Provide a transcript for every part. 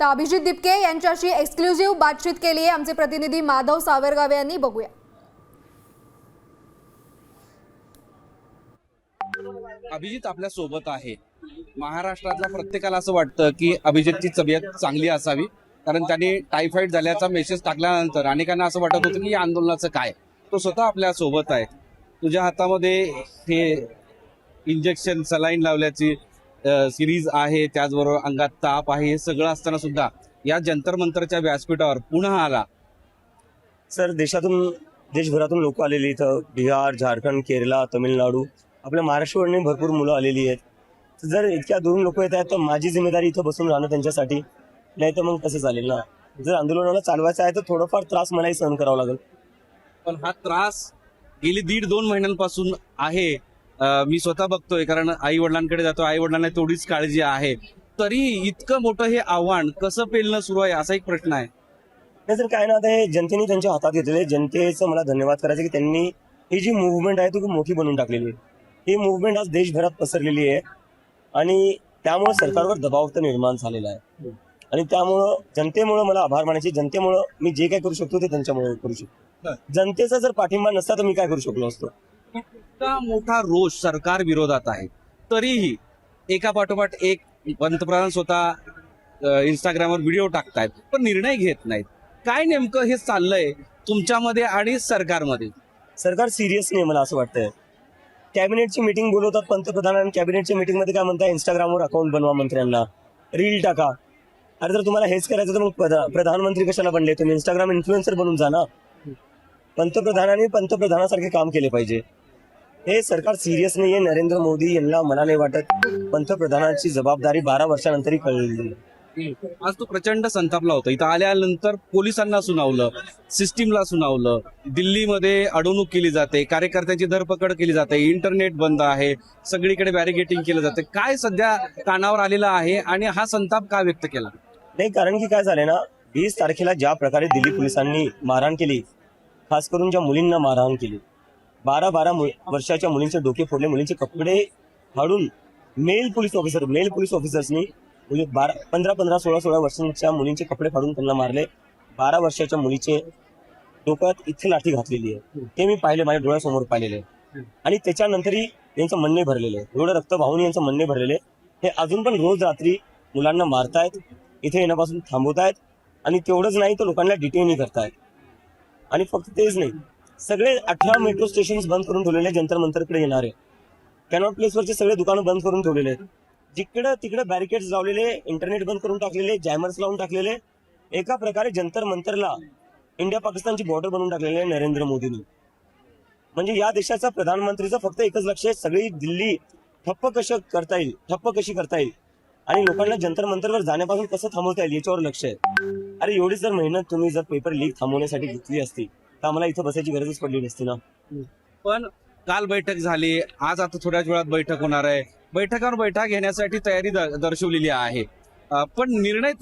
तर अभिजित दिपके यांच्याशी एक्सक्लुझिव्ह बातचीत केली आहे आमचे प्रतिनिधी माधव सावरगावे यांनी. बघूया. अभिजित आपल्या सोबत आहे. महाराष्ट्रातल्या प्रत्येकाला असं वाटतं की अभिजितची तब्येत चांगली असावी, कारण त्यांनी टायफॉइड झाल्याचा मेसेज टाकल्यानंतर अनेकांना असं वाटत होतं की या आंदोलनाचं काय. तो स्वतः आपल्या सोबत आहे. तुझ्या हातामध्ये हे इंजेक्शन सलाईन लावल्याची सिरीज आहे, त्याचबरोबर अंगात ताप आहे, हे सगळं असताना सुद्धा या जंतर मंतरच्या व्यासपीठावर पुन्हा आला. सर, देशभरातून लोक आलेली इथं. बिहार, झारखंड, केरला, तमिळनाडू, आपल्या महाराष्ट्रावरून भरपूर मुलं आलेली आहेत. जर इतक्या दुरून लोक येत आहेत तर माझी जिम्मेदारी इथं बसून राहणं त्यांच्यासाठी, नाही तर मग कसं चालेल ना. जर आंदोलनाला चालवायचं आहे तर थोडंफार त्रास मलाही सहन करावा लागेल. पण हा त्रास गेली 1.5-2 महिन्यांपासून आहे. मी स्वतः बघतोय, कारण आई वडिलांकडे जातो, आई वडिलांना तेवढीच काळजी आहे. तरी इतकं मोठं हे आव्हान कसं पेलणं सुरू आहे, असा एक प्रश्न आहे. नाही सर, काय ना, आता हे जनतेने त्यांच्या हातात घेतलेले. जनतेचं मला धन्यवाद करायचं की त्यांनी ही जी मुव्हमेंट आहे ती खूप मोठी बनवून टाकलेली आहे. ही मुव्हमेंट आज देशभरात पसरलेली आहे आणि त्यामुळे सरकारवर दबाव तर निर्माण झालेला आहे. आणि त्यामुळं जनतेमुळं मला आभार मानायचे. जनतेमुळं मी जे काय करू शकतो ते त्यांच्यामुळे करू शकतो. जनतेचा जर पाठिंबा नसता तर मी काय करू शकलो असतो. इतका मोठा रोष सरकार विरोधात आहे, तरीही एका पाठोपाठ एक पंतप्रधान स्वतः इंस्टाग्रामवर व्हिडिओ टाकतायत, पण निर्णय घेत नाहीत. काय नेमकं हे चाललंय तुमच्यामध्ये आणि सरकारमध्ये? सरकार सिरियस नाही, मला असं वाटतंय. कॅबिनेटची मीटिंग बोलवतात पंतप्रधान, आणि कॅबिनेटच्या मीटिंगमध्ये काय म्हणतात, इंस्टाग्रामवर अकाउंट बनवा, मंत्र्यांना रील टाका. अरे, जर तुम्हाला हेच करायचं तर मग प्रधानमंत्री कशाला बनले? तुम्ही इंस्टाग्राम इन्फ्लुएन्सर बनून जा ना. पंतप्रधानांनी पंतप्रधानासारखे काम केले पाहिजे. हे सरकार सिरियस नाहीये. नरेंद्र मोदी यांना मला नाही वाटत पंतप्रधानाची जबाबदारी 12 वर्षानंतरही कळली. आज तो प्रचंड संतापला होता. इथं आल्यानंतर पोलिसांना सुनावलं, सिस्टीमला सुनावलं. दिल्लीमध्ये अडवणूक केली जाते, कार्यकर्त्यांची धरपकड केली जाते, इंटरनेट बंद आहे, सगळीकडे बॅरिगेटिंग केलं जाते. काय सध्या कानावर आलेलं आहे आणि हा संताप का व्यक्त केला? नाही, कारण की काय झालंय ना, 20 तारखेला ज्या प्रकारे दिल्ली पोलिसांनी मारहाण केली, खास करून ज्या मुलींना मारहाण केली, 12 वर्षाच्या मुलींचे डोके फोडले, मुलींचे कपडे फाडून मेल पोलीस ऑफिसर्सनी म्हणजे 15, 16 वर्षांच्या मुलींचे कपडे फाडून त्यांना मारले. 12 वर्षाच्या मुलीचे डोक्यात इथे लाठी घातलेली आहे. ते मी पाहिले, माझ्या डोळ्यासमोर पाहिलेले. आणि त्याच्यानंतरही यांचं म्हणणे भरलेले आहे, एवढं रक्त वाहून यांचं म्हणणे भरलेले. हे अजून पण रोज रात्री मुलांना मारतायत, इथे येण्यापासून थांबवतायत. आणि तेवढंच नाही तर लोकांना डिटेनही करतायत. आणि फक्त तेच नाही, सगळे 18 मेट्रो स्टेशन बंद करून ठेवलेले. जंतर मंतरकडे येणारे कॅनॉट प्लेसवरचे सगळे दुकानं बंद करून ठेवलेले आहेत. जिकडं तिकडे बॅरिकेड्स लावलेले, इंटरनेट बंद करून टाकलेले, जॅमर्स लावून टाकलेले. एका प्रकारे जंतर मंतरला इंडिया पाकिस्तानची बॉर्डर बनवून टाकलेली आहे नरेंद्र मोदींनी. म्हणजे या देशाचा प्रधानमंत्रीचं फक्त एकच लक्ष आहे, सगळी दिल्ली ठप्प कशी करता येईल आणि लोकांना जंतर मंतरवर जाण्यापासून कसं थांबवता येईल याच्यावर लक्ष आहे. अरे, एवढीच जर मेहनत तुम्ही जर पेपर लीक थांबवण्यासाठी घेतली असती तर आम्हाला इथं बसायची गरजच पडली नसती ना. पण काल बैठक झाली, आज आता थोड्याच वेळात बैठक होणार आहे. बैठकावर बैठक घेण्यासाठी तयारी दर्शवलेली आहे. पण निर्णय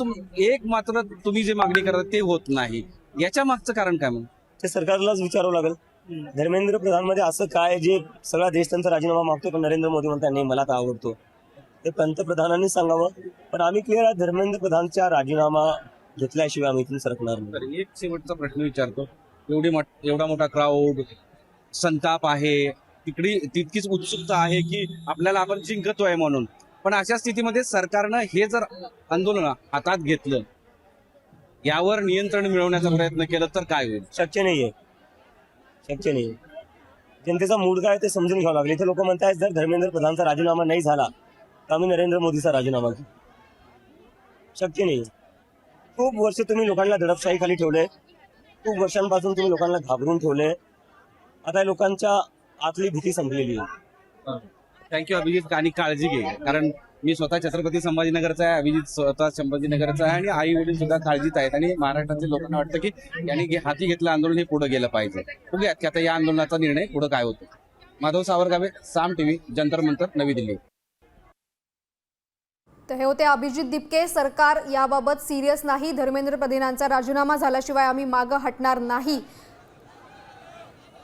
एक मात्र तुम्ही जे मागणी करता ते होत नाही. याच्या मागचं कारण काय? मग ते सरकारलाच विचारावं लागेल. धर्मेंद्र प्रधानमध्ये असं काय जे सगळा देश त्यांचा राजीनामा मागतोय, पण नरेंद्र मोदी म्हणतात नाही मला तर आवडतो. ते पंतप्रधानांनी सांगावं. पण आम्ही क्लिअर आहे, धर्मेंद्र प्रधानचा राजीनामा घेतल्याशिवाय आम्ही इथून सरकणार नाही. तर एक शेवटचा प्रश्न विचारतो. एवढा मोठा क्राऊड, संताप आहे, तितकीच उत्सुकता आहे की आपल्याला आपण जिंकतोय म्हणून. पण अशा स्थितीमध्ये सरकारनं हे जर आंदोलन हातात घेतलं, यावर नियंत्रण मिळवण्याचा प्रयत्न केला तर काय होईल? शक्य नाहीये. जनतेचा मूड काय ते समजून घ्यावं लागले. इथे लोक म्हणतात जर धर्मेंद्र प्रधानचा राजीनामा नाही झाला तर आम्ही नरेंद्र मोदीचा राजीनामा घेऊ. शक्य नाही. खूप वर्ष तुम्ही लोकांना दडपशाही खाली ठेवले, खूप वर्षांपासून तुम्ही लोकांना घाबरून ठेवले. आता लोकांच्या आतली भीती संपलेली आहे. थँक्यू अभिजित. आणि काळजी घे, कारण मी स्वतः छत्रपती संभाजीनगरचा आहे, अभिजित स्वतः संभाजीनगरचा आहे आणि आई वडील सुद्धा काळजीत आहेत. आणि महाराष्ट्रातील लोकांना वाटतं की यांनी हाती घेतलं आंदोलन हे पुढे गेलं पाहिजे. बघूयात की आता या आंदोलनाचा निर्णय पुढे काय होतो. माधव सावरगावे, साम टीव्ही, जंतर मंतर, नवी दिल्ली. तर हे होते अभिजित दिपके. सरकार याबाबत सिरियस नाही, धर्मेंद्र प्रधानांचा राजीनामा झाल्याशिवाय आम्ही मागं हटणार नाही